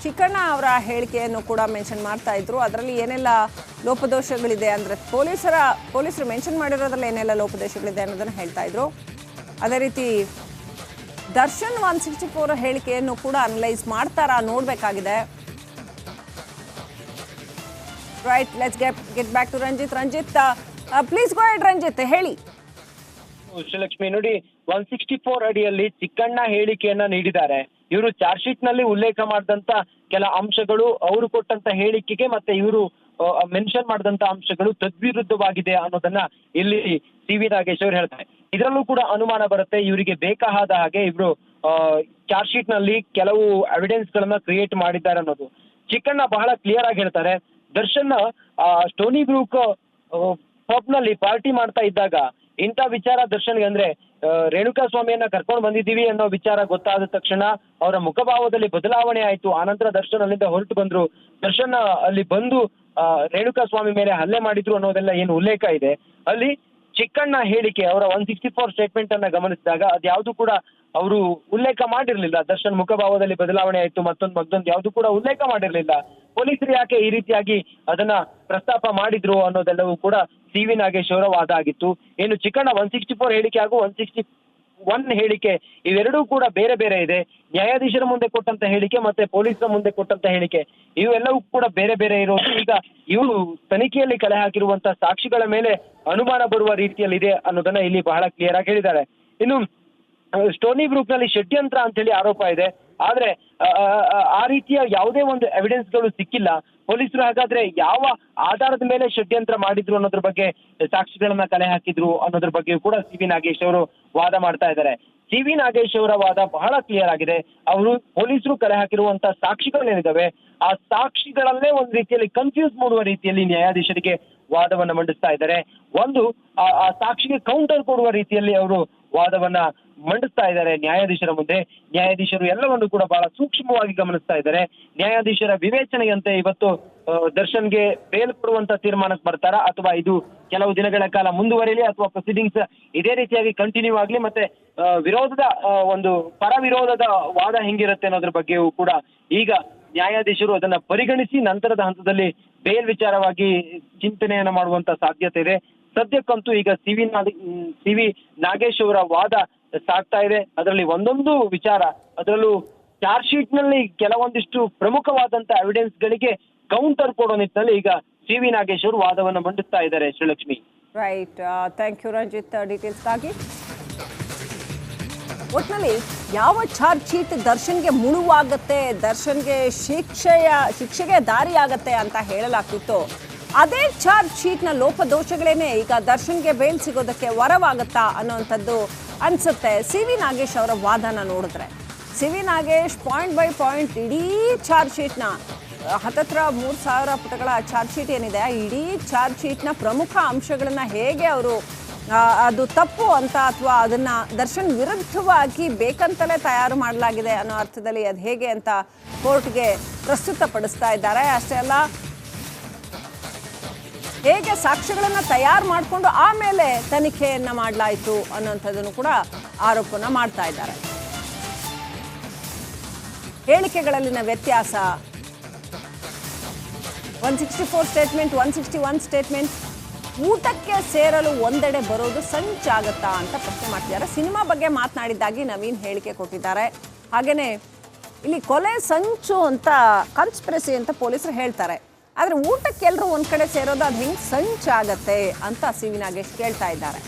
ಚಿಕ್ಕಣ್ಣ ಅವರ ಹೇಳಿಕೆಯನ್ನು ಕೂಡ ಮೆನ್ಷನ್ ಮಾಡ್ತಾ ಇದ್ರು. ಅದರಲ್ಲಿ ಏನೆಲ್ಲ ಲೋಪದೋಷಗಳಿದೆ ಅಂದರೆ ಪೊಲೀಸರು ಮೆನ್ಷನ್ ಮಾಡಿರೋದ್ರಲ್ಲಿ ಏನೆಲ್ಲ ಲೋಪದೋಷಗಳಿದೆ ಅನ್ನೋದನ್ನು ಹೇಳ್ತಾ ಇದ್ರು. ಅದೇ ರೀತಿ ದರ್ಶನ್ 164 ಹೇಳಿಕೆಯನ್ನು ಕೂಡ ಅನಲೈಸ್ ಮಾಡ್ತಾರಾ ನೋಡಬೇಕಾಗಿದೆ. Right, let's get back to Ranjith. Please go ahead Ranjith, ಹೇಳಿ. ಶ್ರೀಲಕ್ಷ್ಮಿ, ನೋಡಿ, 164 ಅಡಿಯಲ್ಲಿ ಚಿಕ್ಕಣ್ಣ ಹೇಳಿಕೆಯನ್ನ ನೀಡಿದ್ದಾರೆ. ಇವರು ಚಾರ್ಜ್ ಶೀಟ್ ನಲ್ಲಿ ಉಲ್ಲೇಖ ಮಾಡಿದಂತ ಕೆಲ ಅಂಶಗಳು, ಅವರು ಕೊಟ್ಟಂತ ಹೇಳಿಕೆಗೆ ಮತ್ತೆ ಇವರು ಮೆನ್ಷನ್ ಮಾಡಿದಂತ ಅಂಶಗಳು ತದ್ವಿರುದ್ಧವಾಗಿದೆ ಅನ್ನೋದನ್ನ ಇಲ್ಲಿ ಸಿ.ವಿ. ನಾಗೇಶ್ ಅವರು ಹೇಳ್ತಾರೆ. ಇದರಲ್ಲೂ ಕೂಡ ಅನುಮಾನ ಬರುತ್ತೆ, ಇವರಿಗೆ ಬೇಕಾದ ಹಾಗೆ ಇವರು ಚಾರ್ಜ್ ಶೀಟ್ ನಲ್ಲಿ ಕೆಲವು ಎವಿಡೆನ್ಸ್ ಗಳನ್ನ ಕ್ರಿಯೇಟ್ ಮಾಡಿದ್ದಾರೆ ಅನ್ನೋದು. ಚಿಕ್ಕಣ್ಣ ಬಹಳ ಕ್ಲಿಯರ್ ಆಗಿ ಹೇಳ್ತಾರೆ, ದರ್ಶನ್ ಸ್ಟೋನಿ ಬ್ರೂಕ್ ಪಬ್ ನಲ್ಲಿ ಪಾರ್ಟಿ ಮಾಡ್ತಾ ಇದ್ದಾಗ ಇಂಥ ವಿಚಾರ ದರ್ಶನ್ಗೆ, ಅಂದ್ರೆ ರೇಣುಕಾ ಸ್ವಾಮಿಯನ್ನ ಕರ್ಕೊಂಡು ಬಂದಿದ್ದೀವಿ ಅನ್ನೋ ವಿಚಾರ ಗೊತ್ತಾದ ತಕ್ಷಣ ಅವರ ಮುಖಭಾವದಲ್ಲಿ ಬದಲಾವಣೆ ಆಯ್ತು. ಆನಂತರ ದರ್ಶನ್ ಅಲ್ಲಿಂದ ಹೊರಟು ಬಂದ್ರು. ದರ್ಶನ್ ಅಲ್ಲಿ ಬಂದು ರೇಣುಕಾ ಸ್ವಾಮಿ ಮೇಲೆ ಹಲ್ಲೆ ಮಾಡಿದ್ರು ಅನ್ನೋದೆಲ್ಲ ಏನು ಉಲ್ಲೇಖ ಇದೆ ಅಲ್ಲಿ. ಚಿಕ್ಕಣ್ಣ ಹೇಳಿಕೆ, ಅವರ 164 ಸ್ಟೇಟ್ಮೆಂಟ್ ಅನ್ನ ಗಮನಿಸಿದಾಗ ಅದ್ಯಾವುದು ಕೂಡ ಅವರು ಉಲ್ಲೇಖ ಮಾಡಿರ್ಲಿಲ್ಲ. ದರ್ಶನ್ ಮುಖಭಾವದಲ್ಲಿ ಬದಲಾವಣೆ ಆಯ್ತು, ಮತ್ತೊಂದು ಯಾವುದು ಕೂಡ ಉಲ್ಲೇಖ ಮಾಡಿರ್ಲಿಲ್ಲ. ಪೊಲೀಸರು ಯಾಕೆ ಈ ರೀತಿಯಾಗಿ ಅದನ್ನ ಪ್ರಸ್ತಾಪ ಮಾಡಿದ್ರು ಅನ್ನೋದೆಲ್ಲವೂ ಕೂಡ ಸಿ.ವಿ. ನಾಗೇಶ್ ಅವರ ವಾದ ಆಗಿತ್ತು. ಏನು ಚಿಕ್ಕಣ್ಣ 164 ಹೇಳಿಕೆ ಹಾಗೂ 161 ಹೇಳಿಕೆ ಇವೆರಡೂ ಕೂಡ ಬೇರೆ ಬೇರೆ ಇದೆ. ನ್ಯಾಯಾಧೀಶರ ಮುಂದೆ ಕೊಟ್ಟಂತ ಹೇಳಿಕೆ ಮತ್ತೆ ಪೊಲೀಸರ ಮುಂದೆ ಕೊಟ್ಟಂತ ಹೇಳಿಕೆ ಇವೆಲ್ಲವೂ ಕೂಡ ಬೇರೆ ಬೇರೆ ಇರೋದು. ಈಗ ಇವರು ತನಿಖೆಯಲ್ಲಿ ಕಲೆ ಹಾಕಿರುವಂತಹ ಸಾಕ್ಷಿಗಳ ಮೇಲೆ ಅನುಮಾನ ಬರುವ ರೀತಿಯಲ್ಲಿ ಇದೆ ಅನ್ನೋದನ್ನ ಇಲ್ಲಿ ಬಹಳ ಕ್ಲಿಯರ್ ಆಗಿ ಹೇಳಿದ್ದಾರೆ. ಇನ್ನು ಸ್ಟೋನಿ ಬ್ರೂಕ್ ನಲ್ಲಿ ಷಡ್ಯಂತ್ರ ಅಂತ ಹೇಳಿ ಆರೋಪ ಇದೆ. ಆದ್ರೆ ಆ ರೀತಿಯ ಯಾವುದೇ ಒಂದು ಎವಿಡೆನ್ಸ್ ಗಳು ಸಿಕ್ಕಿಲ್ಲ. ಪೊಲೀಸರು ಹಾಗಾದ್ರೆ ಯಾವ ಆಧಾರದ ಮೇಲೆ ಷಡ್ಯಂತ್ರ ಮಾಡಿದ್ರು ಅನ್ನೋದ್ರ ಬಗ್ಗೆ, ಸಾಕ್ಷಿಗಳನ್ನ ಕಲೆ ಹಾಕಿದ್ರು ಅನ್ನೋದ್ರ ಬಗ್ಗೆ ಕೂಡ ಸಿ.ವಿ. ನಾಗೇಶ್ ಅವರು ವಾದ ಮಾಡ್ತಾ ಇದ್ದಾರೆ. ಸಿ.ವಿ. ನಾಗೇಶ್ ಅವರ ವಾದ ಬಹಳ ಕ್ಲಿಯರ್ ಆಗಿದೆ. ಅವರು ಪೊಲೀಸರು ಕಲೆ ಹಾಕಿರುವಂತಹ ಸಾಕ್ಷಿಗಳೇನಿದಾವೆ ಆ ಸಾಕ್ಷಿಗಳಲ್ಲೇ ಒಂದು ರೀತಿಯಲ್ಲಿ ಕನ್ಫ್ಯೂಸ್ ಮಾಡುವ ರೀತಿಯಲ್ಲಿ ನ್ಯಾಯಾಧೀಶರಿಗೆ ವಾದವನ್ನ ಮಂಡಿಸ್ತಾ ಇದ್ದಾರೆ. ಒಂದು ಆ ಸಾಕ್ಷಿಗೆ ಕೌಂಟರ್ ಕೊಡುವ ರೀತಿಯಲ್ಲಿ ಅವರು ವಾದವನ್ನ ಮಂಡಿಸ್ತಾ ಇದ್ದಾರೆ ನ್ಯಾಯಾಧೀಶರ ಮುಂದೆ. ನ್ಯಾಯಾಧೀಶರು ಎಲ್ಲವನ್ನು ಕೂಡ ಬಹಳ ಸೂಕ್ಷ್ಮವಾಗಿ ಗಮನಿಸ್ತಾ ಇದ್ದಾರೆ. ನ್ಯಾಯಾಧೀಶರ ವಿವೇಚನೆಯಂತೆ ಇವತ್ತು ದರ್ಶನ್ಗೆ ಬೇಲ್ ಕೊಡುವಂತ ತೀರ್ಮಾನಕ್ಕೆ ಬರ್ತಾರಾ, ಅಥವಾ ಇದು ಕೆಲವು ದಿನಗಳ ಕಾಲ ಮುಂದುವರಿಯಲಿ, ಅಥವಾ ಪ್ರೊಸೀಡಿಂಗ್ಸ್ ಇದೇ ರೀತಿಯಾಗಿ ಕಂಟಿನ್ಯೂ ಆಗ್ಲಿ, ಮತ್ತೆ ವಿರೋಧದ ಒಂದು ಪರ ವಿರೋಧದ ವಾದ ಹೆಂಗಿರುತ್ತೆ ಅನ್ನೋದ್ರ ಬಗ್ಗೆಯೂ ಕೂಡ ಈಗ ನ್ಯಾಯಾಧೀಶರು ಅದನ್ನ ಪರಿಗಣಿಸಿ ನಂತರದ ಹಂತದಲ್ಲಿ ಬೇಲ್ ವಿಚಾರವಾಗಿ ಚಿಂತನೆಯನ್ನ ಮಾಡುವಂತ ಸಾಧ್ಯತೆ ಇದೆ. ಸದ್ಯಕ್ಕಂತೂ ಈಗ ಸಿ.ವಿ. ನಾಗೇಶ್ ಅವರ ವಾದ ಸಾಗ್ತಾ ಇದೆ. ಅದರಲ್ಲಿ ಒಂದೊಂದು ವಿಚಾರ, ಅದರಲ್ಲೂ ಚಾರ್ಜ್ ಶೀಟ್ ನಲ್ಲಿ ಕೆಲವೊಂದಿಷ್ಟು ಪ್ರಮುಖವಾದಂತ ಎವಿಡೆನ್ಸ್ ಗಳಿಗೆ ಕೌಂಟರ್ ಕೊಡೋ ನಿಟ್ಟಿನಲ್ಲಿ ಈಗ ಸಿ.ವಿ. ನಾಗೇಶ್ ಅವರು ವಾದವನ್ನ ಮಂಡಿಸ್ತಾ ಇದ್ದಾರೆ. Srilakshmi, right, thank you Ranjith ಡೀಟೇಲ್ಸ್ಗಾಗಿ. ಒಟ್ಟಿನಲ್ಲಿ ಯಾವ ಚಾರ್ಜ್ ಶೀಟ್ ದರ್ಶನ್ಗೆ ಮುಳುವಾಗುತ್ತೆ, ದರ್ಶನ್ಗೆ ಶಿಕ್ಷೆಗೆ ದಾರಿಯಾಗತ್ತೆ ಅಂತ ಹೇಳಲಾಗ್ತಿತ್ತು, ಅದೇ ಚಾರ್ಜ್ ಶೀಟ್ನ ಲೋಪದೋಷಗಳೇನೆ ಈಗ ದರ್ಶನ್ಗೆ ಬೇಲ್ ಸಿಗೋದಕ್ಕೆ ವರವಾಗುತ್ತಾ ಅನ್ನೋವಂಥದ್ದು ಅನ್ಸುತ್ತೆ ಸಿ.ವಿ. ನಾಗೇಶ್ ಅವರ ವಾದನ ನೋಡಿದ್ರೆ. CV. Nagesh point by point ಇಡೀ ಚಾರ್ಜ್ ಶೀಟ್ನ ಹತ್ತತ್ರ 3000 ಪುಟಗಳ ಚಾರ್ಜ್ ಶೀಟ್ ಏನಿದೆ, ಆ ಇಡೀ ಚಾರ್ಜ್ ಶೀಟ್ನ ಪ್ರಮುಖ ಅಂಶಗಳನ್ನು ಹೇಗೆ ಅವರು ಅದು ತಪ್ಪು ಅಂತ ಅಥವಾ ಅದನ್ನು ದರ್ಶನ್ ವಿರುದ್ಧವಾಗಿ ಬೇಕಂತಲೇ ತಯಾರು ಮಾಡಲಾಗಿದೆ ಅನ್ನೋ ಅರ್ಥದಲ್ಲಿ ಅದು ಹೇಗೆ ಅಂತ ಕೋರ್ಟ್ಗೆ ಪ್ರಸ್ತುತಪಡಿಸ್ತಾ ಇದ್ದಾರೆ. ಅಷ್ಟೇ ಅಲ್ಲ, ಹೇಗೆ ಸಾಕ್ಷ್ಯಗಳನ್ನು ತಯಾರು ಮಾಡಿಕೊಂಡು ಆಮೇಲೆ ತನಿಖೆಯನ್ನು ಮಾಡಲಾಯಿತು ಅನ್ನೋಂಥದ್ದನ್ನು ಕೂಡ ಆರೋಪನ ಮಾಡ್ತಾ ಇದ್ದಾರೆ. ಹೇಳಿಕೆಗಳಲ್ಲಿನ ವ್ಯತ್ಯಾಸ, 164 ಸ್ಟೇಟ್ಮೆಂಟ್, 161 ಸ್ಟೇಟ್ಮೆಂಟ್, ಊಟಕ್ಕೆ ಸೇರಲು ಒಂದೆಡೆ ಬರೋದು ಸಂಚಾಗತ್ತಾ ಅಂತ ಪ್ರಶ್ನೆ ಮಾಡ್ತಿದ್ದಾರೆ. ಸಿನಿಮಾ ಬಗ್ಗೆ ಮಾತನಾಡಿದ್ದಾಗಿ ನವೀನ್ ಹೇಳಿಕೆ ಕೊಟ್ಟಿದ್ದಾರೆ. ಹಾಗೆಯೇ ಇಲ್ಲಿ ಕೊಲೆ ಸಂಚು ಅಂತ, ಕಾನ್ಸ್ಪಿರಸಿ ಅಂತ ಪೊಲೀಸರು ಹೇಳ್ತಾರೆ. ಆದರೆ ಊಟಕ್ಕೆ ಎಲ್ಲರೂ ಒಂದು ಕಡೆ ಸೇರೋದು ಅದು ಹೆಂಗೆ ಸಂಚಾಗತ್ತೆ ಅಂತ ಸಿ.ವಿ. ನಾಗೇಶ್ ಕೇಳ್ತಾ ಇದ್ದಾರೆ.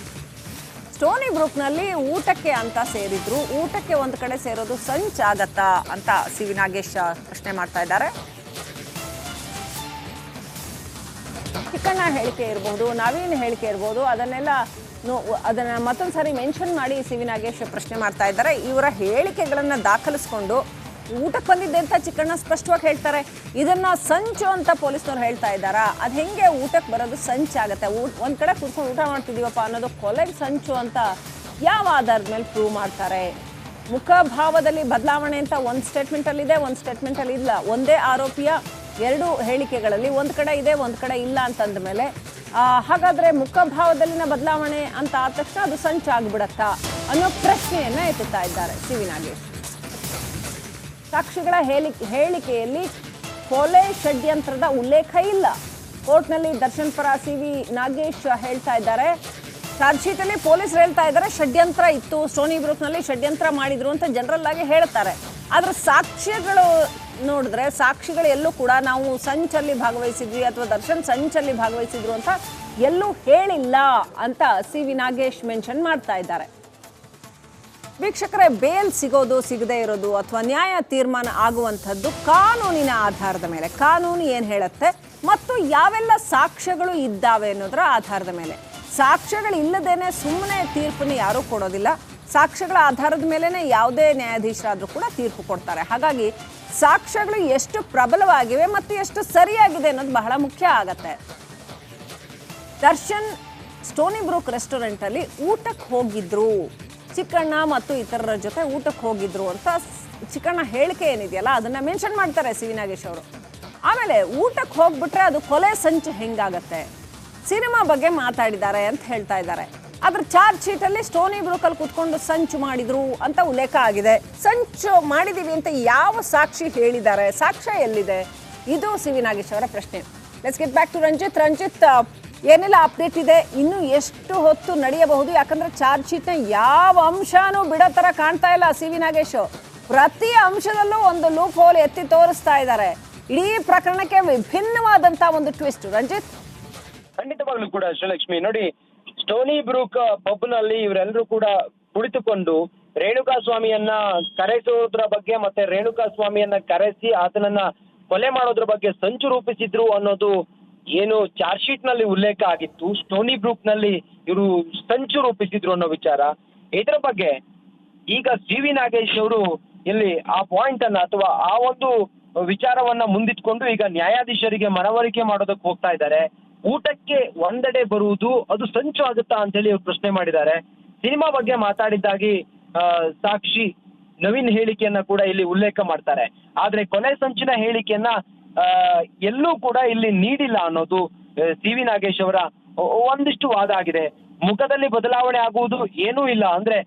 ಸ್ಟೋನಿ ಬ್ರೂಕ್ನಲ್ಲಿ ಊಟಕ್ಕೆ ಅಂತ ಸೇರಿದ್ರು, ಊಟಕ್ಕೆ ಒಂದು ಕಡೆ ಸೇರೋದು ಸಂಚಾಗತ್ತಾ ಅಂತ ಸಿ.ವಿ. ನಾಗೇಶ್ ಪ್ರಶ್ನೆ ಮಾಡ್ತಾ ಇದ್ದಾರೆ. ಚಿಕ್ಕಣ್ಣ ಹೇಳಿಕೆ ಇರ್ಬೋದು, ನವೀನ್ ಹೇಳಿಕೆ ಇರ್ಬೋದು, ಅದನ್ನು ಮತ್ತೊಂದು ಸಾರಿ ಮೆನ್ಷನ್ ಮಾಡಿ ಸಿ.ವಿ. ನಾಗೇಶ್ ಪ್ರಶ್ನೆ ಮಾಡ್ತಾ ಇದ್ದಾರೆ. ಇವರ ಹೇಳಿಕೆಗಳನ್ನು ದಾಖಲಿಸ್ಕೊಂಡು ಊಟಕ್ಕೆ ಬಂದಿದ್ದೆ ಅಂತ ಚಿಕ್ಕಣ್ಣ ಸ್ಪಷ್ಟವಾಗಿ ಹೇಳ್ತಾರೆ. ಇದನ್ನು ಸಂಚು ಅಂತ ಪೊಲೀಸ್ನವ್ರು ಹೇಳ್ತಾ ಇದ್ದಾರಾ? ಅದು ಹೆಂಗೆ ಊಟಕ್ಕೆ ಬರೋದು ಸಂಚಾಗತ್ತೆ? ಒಂದು ಕಡೆ ಕೂತ್ಕೊಂಡು ಊಟ ಮಾಡ್ತಿದ್ದೀವಪ್ಪ ಅನ್ನೋದು ಕೊಲೆಗೆ ಸಂಚು ಅಂತ ಯಾವ ಆಧಾರದ ಮೇಲೆ ಪ್ರೂವ್ ಮಾಡ್ತಾರೆ? ಮುಖಭಾವದಲ್ಲಿ ಬದಲಾವಣೆ ಅಂತ ಒಂದು ಸ್ಟೇಟ್ಮೆಂಟಲ್ಲಿದೆ, ಒಂದು ಸ್ಟೇಟ್ಮೆಂಟಲ್ಲಿ ಇಲ್ಲ. ಒಂದೇ ಆರೋಪಿಯ ಎರಡು ಹೇಳಿಕೆಗಳಲ್ಲಿ ಒಂದು ಕಡೆ ಇದೆ, ಒಂದು ಕಡೆ ಇಲ್ಲ ಅಂತಂದ ಮೇಲೆ ಹಾಗಾದರೆ ಮುಖಭಾವದಲ್ಲಿನ ಬದಲಾವಣೆ ಅಂತ ಆದ ತಕ್ಷಣ ಅದು ಸಂಚಾಗ್ಬಿಡತ್ತಾ ಅನ್ನೋ ಪ್ರಶ್ನೆಯನ್ನು ಎತ್ತುತ್ತಾ ಇದ್ದಾರೆ ಸಿ.ವಿ. ನಾಗೇಶ್. ಸಾಕ್ಷಿಗಳ ಹೇಳಿಕೆಯಲ್ಲಿ ಕೊಲೆ ಷಡ್ಯಂತ್ರದ ಉಲ್ಲೇಖ ಇಲ್ಲ. ಕೋರ್ಟ್ನಲ್ಲಿ ದರ್ಶನ್ ಪರ ಸಿ.ವಿ. ನಾಗೇಶ್ ಹೇಳ್ತಾ ಇದ್ದಾರೆ, ಚಾರ್ಜ್ ಶೀಟಲ್ಲಿ ಪೊಲೀಸರು ಹೇಳ್ತಾ ಇದ್ದಾರೆ ಷಡ್ಯಂತ್ರ ಇತ್ತು, ಸ್ಟೋನಿ ಬ್ರೂಕ್ನಲ್ಲಿ ಷಡ್ಯಂತ್ರ ಮಾಡಿದ್ರು ಅಂತ ಜನರಲ್ ಆಗಿ ಹೇಳ್ತಾರೆ. ಆದರೆ ಸಾಕ್ಷ್ಯಗಳು ನೋಡಿದ್ರೆ ಸಾಕ್ಷಿಗಳು ಎಲ್ಲೂ ಕೂಡ ನಾವು ಸಂಚಲ್ಲಿ ಭಾಗವಹಿಸಿದ್ವಿ ಅಥವಾ ದರ್ಶನ್ ಸಂಚಲ್ಲಿ ಭಾಗವಹಿಸಿದ್ರು ಅಂತ ಎಲ್ಲೂ ಹೇಳಿಲ್ಲ ಅಂತ ಸಿ.ವಿ. ನಾಗೇಶ್ ಮೆನ್ಷನ್ ಮಾಡ್ತಾ ಇದ್ದಾರೆ. ವೀಕ್ಷಕರೇ, ಬೇಲ್ ಸಿಗೋದು ಸಿಗದೇ ಇರೋದು ಅಥವಾ ನ್ಯಾಯ ತೀರ್ಮಾನ ಆಗುವಂಥದ್ದು ಕಾನೂನಿನ ಆಧಾರದ ಮೇಲೆ, ಕಾನೂನು ಏನು ಹೇಳುತ್ತೆ ಮತ್ತು ಯಾವೆಲ್ಲ ಸಾಕ್ಷ್ಯಗಳು ಇದ್ದಾವೆ ಅನ್ನೋದರ ಆಧಾರದ ಮೇಲೆ. ಸಾಕ್ಷ್ಯಗಳು ಇಲ್ಲದೇನೆ ಸುಮ್ಮನೆ ತೀರ್ಪನ್ನು ಯಾರೂ ಕೊಡೋದಿಲ್ಲ. ಸಾಕ್ಷ್ಯಗಳ ಆಧಾರದ ಮೇಲೇ ಯಾವುದೇ ನ್ಯಾಯಾಧೀಶರಾದರೂ ಕೂಡ ತೀರ್ಪು ಕೊಡ್ತಾರೆ. ಹಾಗಾಗಿ ಸಾಕ್ಷ್ಯಗಳು ಎಷ್ಟು ಪ್ರಬಲವಾಗಿವೆ ಮತ್ತು ಎಷ್ಟು ಸರಿಯಾಗಿದೆ ಅನ್ನೋದು ಬಹಳ ಮುಖ್ಯ ಆಗತ್ತೆ. ದರ್ಶನ್ ಸ್ಟೋನಿ ಬ್ರೂಕ್ ರೆಸ್ಟೋರೆಂಟಲ್ಲಿ ಊಟಕ್ಕೆ ಹೋಗಿದ್ರು, ಚಿಕ್ಕಣ್ಣ ಮತ್ತು ಇತರರ ಜೊತೆ ಊಟಕ್ಕೆ ಹೋಗಿದ್ರು ಅಂತ ಚಿಕ್ಕಣ್ಣ ಹೇಳಿಕೆ ಏನಿದೆಯಲ್ಲ ಅದನ್ನು ಮೆನ್ಷನ್ ಮಾಡ್ತಾರೆ ಸಿ.ವಿ. ನಾಗೇಶ್ ಅವರು. ಆಮೇಲೆ ಊಟಕ್ಕೆ ಹೋಗ್ಬಿಟ್ರೆ ಅದು ಕೊಲೆ ಸಂಚು ಹೆಂಗಾಗತ್ತೆ, ಸಿನಿಮಾ ಬಗ್ಗೆ ಮಾತಾಡಿದ್ದಾರೆ ಅಂತ ಹೇಳ್ತಾ ಇದ್ದಾರೆ. ಅದ್ರ ಚಾರ್ಜ್ ಶೀಟಲ್ಲಿ ಸ್ಟೋನಿ ಬ್ರೂಕಲ್ಲಿ ಕೂತ್ಕೊಂಡು ಸಂಚು ಮಾಡಿದ್ರು ಅಂತ ಉಲ್ಲೇಖ ಆಗಿದೆ. ಸಂಚು ಮಾಡಿದೀವಿ ಅಂತ ಯಾವ ಸಾಕ್ಷಿ ಹೇಳಿದ್ದಾರೆ, ಸಾಕ್ಷ್ಯ ಎಲ್ಲಿದೆ? ಇದು ಸಿ.ವಿ. ನಾಗೇಶ್ ಅವರ ಪ್ರಶ್ನೆ. Let's get back to Ranjith. ಏನೆಲ್ಲ ಅಪ್ಡೇಟ್ ಇದೆ, ಇನ್ನು ಎಷ್ಟು ಹೊತ್ತು ನಡೆಯಬಹುದು? ಯಾಕಂದ್ರೆ ಚಾರ್ಜ್ ಶೀಟ್ನ ಯಾವ ಅಂಶನೂ ಬಿಡೋ ಥರ ಕಾಣ್ತಾ ಇಲ್ಲ ಸಿ.ವಿ. ನಾಗೇಶ್. ಪ್ರತಿ ಅಂಶದಲ್ಲೂ ಒಂದು ಲೂಪ್ ಹೋಲ್ ಎತ್ತಿ ತೋರಿಸ್ತಾ ಇದ್ದಾರೆ. ಇಡೀ ಪ್ರಕರಣಕ್ಕೆ ವಿಭಿನ್ನವಾದಂತ ಒಂದು ಟ್ವಿಸ್ಟ್. ರಂಜಿತ್, ಖಂಡಿತವಾಗ್ಲೂ ಕೂಡ ಶ್ರೀಲಕ್ಷ್ಮಿ, ನೋಡಿ, ಸ್ಟೋನಿ ಬ್ರೂಕ್ ಪಬ್ನಲ್ಲಿ ಇವರೆಲ್ಲರೂ ಕೂಡ ಕುಳಿತುಕೊಂಡು ರೇಣುಕಾ ಸ್ವಾಮಿಯನ್ನ ಕರೆಸೋದ್ರ ಬಗ್ಗೆ ಮತ್ತೆ ರೇಣುಕಾ ಸ್ವಾಮಿಯನ್ನ ಕರೆಸಿ ಆತನನ್ನ ಕೊಲೆ ಮಾಡೋದ್ರ ಬಗ್ಗೆ ಸಂಚು ರೂಪಿಸಿದ್ರು ಅನ್ನೋದು ಏನು ಚಾರ್ಜ್ ಶೀಟ್ ನಲ್ಲಿ ಉಲ್ಲೇಖ ಆಗಿತ್ತು. ಸ್ಟೋನಿ ಬ್ರೂಕ್ ನಲ್ಲಿ ಇವರು ಸಂಚು ರೂಪಿಸಿದ್ರು ಅನ್ನೋ ವಿಚಾರ, ಇದರ ಬಗ್ಗೆ ಈಗ ಸಿ.ವಿ. ನಾಗೇಶ್ ಅವರು ಇಲ್ಲಿ ಆ ಪಾಯಿಂಟ್ ಅನ್ನ ಅಥವಾ ಆ ಒಂದು ವಿಚಾರವನ್ನ ಮುಂದಿಟ್ಕೊಂಡು ಈಗ ನ್ಯಾಯಾಧೀಶರಿಗೆ ಮನವರಿಕೆ ಮಾಡೋದಕ್ಕೆ ಹೋಗ್ತಾ ಇದ್ದಾರೆ. ಊಟಕ್ಕೆ ಒಂದೆಡೆ ಬರುವುದು ಅದು ಸಂಚು ಆಗುತ್ತಾ ಅಂತ ಹೇಳಿ ಅವ್ರು ಪ್ರಶ್ನೆ ಮಾಡಿದ್ದಾರೆ. ಸಿನಿಮಾ ಬಗ್ಗೆ ಮಾತಾಡಿದ್ದಾಗಿ ಸಾಕ್ಷಿ ನವೀನ್ ಹೇಳಿಕೆಯನ್ನ ಕೂಡ ಇಲ್ಲಿ ಉಲ್ಲೇಖ ಮಾಡ್ತಾರೆ. ಆದ್ರೆ ಕೊಲೆ ಸಂಚಿನ ಹೇಳಿಕೆಯನ್ನ ಎಲ್ಲೂ ಕೂಡ ಇಲ್ಲಿ ನೀಡಿಲ್ಲ ಅನ್ನೋದು ಸಿ.ವಿ. ನಾಗೇಶ್ ಅವರ ಒಂದಿಷ್ಟು ವಾದ ಆಗಿದೆ. ಮುಖದಲ್ಲಿ ಬದಲಾವಣೆ ಆಗುವುದು ಏನೂ ಇಲ್ಲ, ಅಂದ್ರೆ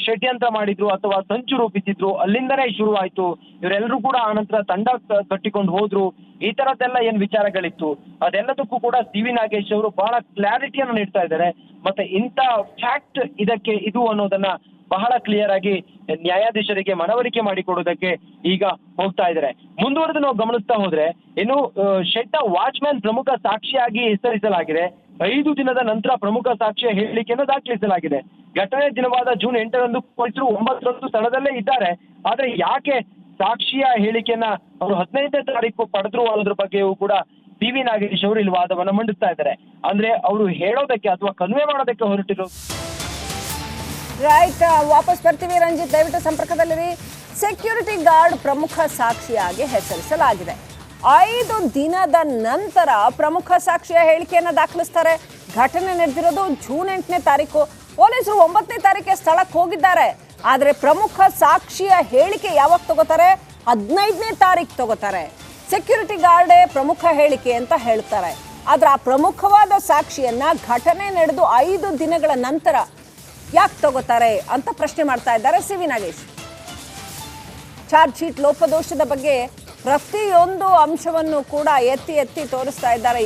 ಷಡ್ಯಂತ್ರ ಮಾಡಿದ್ರು ಅಥವಾ ಸಂಚು ರೂಪಿಸಿದ್ರು, ಅಲ್ಲಿಂದನೇ ಶುರುವಾಯ್ತು. ಇವರೆಲ್ಲರೂ ಕೂಡ ಆನಂತರ ತಂಡ ಕಟ್ಟಿಕೊಂಡು ಹೋದ್ರು. ಈ ತರದ್ದೆಲ್ಲ ಏನ್ ವಿಚಾರಗಳಿತ್ತು ಅದೆಲ್ಲದಕ್ಕೂ ಕೂಡ ಸಿ.ವಿ. ನಾಗೇಶ್ ಅವರು ಬಹಳ ಕ್ಲಾರಿಟಿಯನ್ನು ನೀಡ್ತಾ ಇದ್ದಾರೆ. ಮತ್ತೆ ಇಂಥ ಫ್ಯಾಕ್ಟ್ ಇದಕ್ಕೆ ಇದು ಅನ್ನೋದನ್ನ ಬಹಳ ಕ್ಲಿಯರ್ ಆಗಿ ನ್ಯಾಯಾಧೀಶರಿಗೆ ಮನವರಿಕೆ ಮಾಡಿಕೊಡೋದಕ್ಕೆ ಈಗ ಹೋಗ್ತಾ ಇದ್ದಾರೆ. ಮುಂದುವರೆದು ನಾವು ಗಮನಿಸ್ತಾ ಹೋದ್ರೆ ಇನ್ನು ಶೆಟ್ಟ ವಾಚ್ಮ್ಯಾನ್ ಪ್ರಮುಖ ಸಾಕ್ಷಿಯಾಗಿ ಹೆಸರಿಸಲಾಗಿದೆ. 5 ದಿನದ ನಂತರ ಪ್ರಮುಖ ಸಾಕ್ಷಿಯ ಹೇಳಿಕೆಯನ್ನು ದಾಖಲಿಸಲಾಗಿದೆ. ಘಟನೆ ದಿನವಾದ ಜೂನ್ 8ರಂದು ಪೊಲೀಸರು 9ರಂದು ಸ್ಥಳದಲ್ಲೇ ಇದ್ದಾರೆ. ಆದ್ರೆ ಯಾಕೆ ಸಾಕ್ಷಿಯ ಹೇಳಿಕೆಯನ್ನ ಅವರು 15ನೇ ತಾರೀಕು ಪಡೆದ್ರು ಅನ್ನೋದ್ರ ಬಗ್ಗೆಯೂ ಕೂಡ ಸಿ.ವಿ. ನಾಗೇಶ್ ಅವರು ಇಲ್ಲಿ ವಾದವನ್ನ ಮಂಡಿಸ್ತಾ ಇದ್ದಾರೆ. ಅಂದ್ರೆ ಅವರು ಹೇಳೋದಕ್ಕೆ ಅಥವಾ ಕನ್ವೆ ಮಾಡೋದಕ್ಕೆ ಹೊರಟಿರೋ. ರೈಟ್, ವಾಪಸ್ ಬರ್ತೀವಿ ರಂಜಿತ್, ದಯವಿಟ್ಟು ಸಂಪರ್ಕದಲ್ಲಿರಿ. ಸೆಕ್ಯೂರಿಟಿ ಗಾರ್ಡ್ ಪ್ರಮುಖ ಸಾಕ್ಷಿಯಾಗಿ ಹೆಸರಿಸಲಾಗಿದೆ. 5 ದಿನದ ನಂತರ ಪ್ರಮುಖ ಸಾಕ್ಷಿಯ ಹೇಳಿಕೆಯನ್ನು ದಾಖಲಿಸ್ತಾರೆ. ಘಟನೆ ನಡೆದಿರೋದು ಜೂನ್ 8ನೇ ತಾರೀಕು. ಪೊಲೀಸರು 9ನೇ ತಾರೀಕಿಗೆ ಸ್ಥಳಕ್ಕೆ ಹೋಗಿದ್ದಾರೆ. ಆದರೆ ಪ್ರಮುಖ ಸಾಕ್ಷಿಯ ಹೇಳಿಕೆ ಯಾವಾಗ ತಗೋತಾರೆ? 15ನೇ ತಾರೀಕು ತಗೋತಾರೆ. ಸೆಕ್ಯೂರಿಟಿ ಗಾರ್ಡೇ ಪ್ರಮುಖ ಹೇಳಿಕೆ ಅಂತ ಹೇಳ್ತಾರೆ. ಆದ್ರೆ ಆ ಪ್ರಮುಖವಾದ ಸಾಕ್ಷಿಯನ್ನ ಘಟನೆ ನಡೆದು 5 ದಿನಗಳ ನಂತರ ಯಾಕೆ ತಗೋತಾರೆ ಅಂತ ಪ್ರಶ್ನೆ ಮಾಡ್ತಾ ಇದ್ದಾರೆ ಸಿ.ವಿ. ನಾಗೇಶ್. ಚಾರ್ಜ್ ಶೀಟ್ ಲೋಪದೋಷದ ಬಗ್ಗೆ ಪ್ರತಿಯೊಂದು ಅಂಶವನ್ನು ಕೂಡ ಎತ್ತಿ ತೋರಿಸ್ತಾ ಇದ್ದಾರೆ.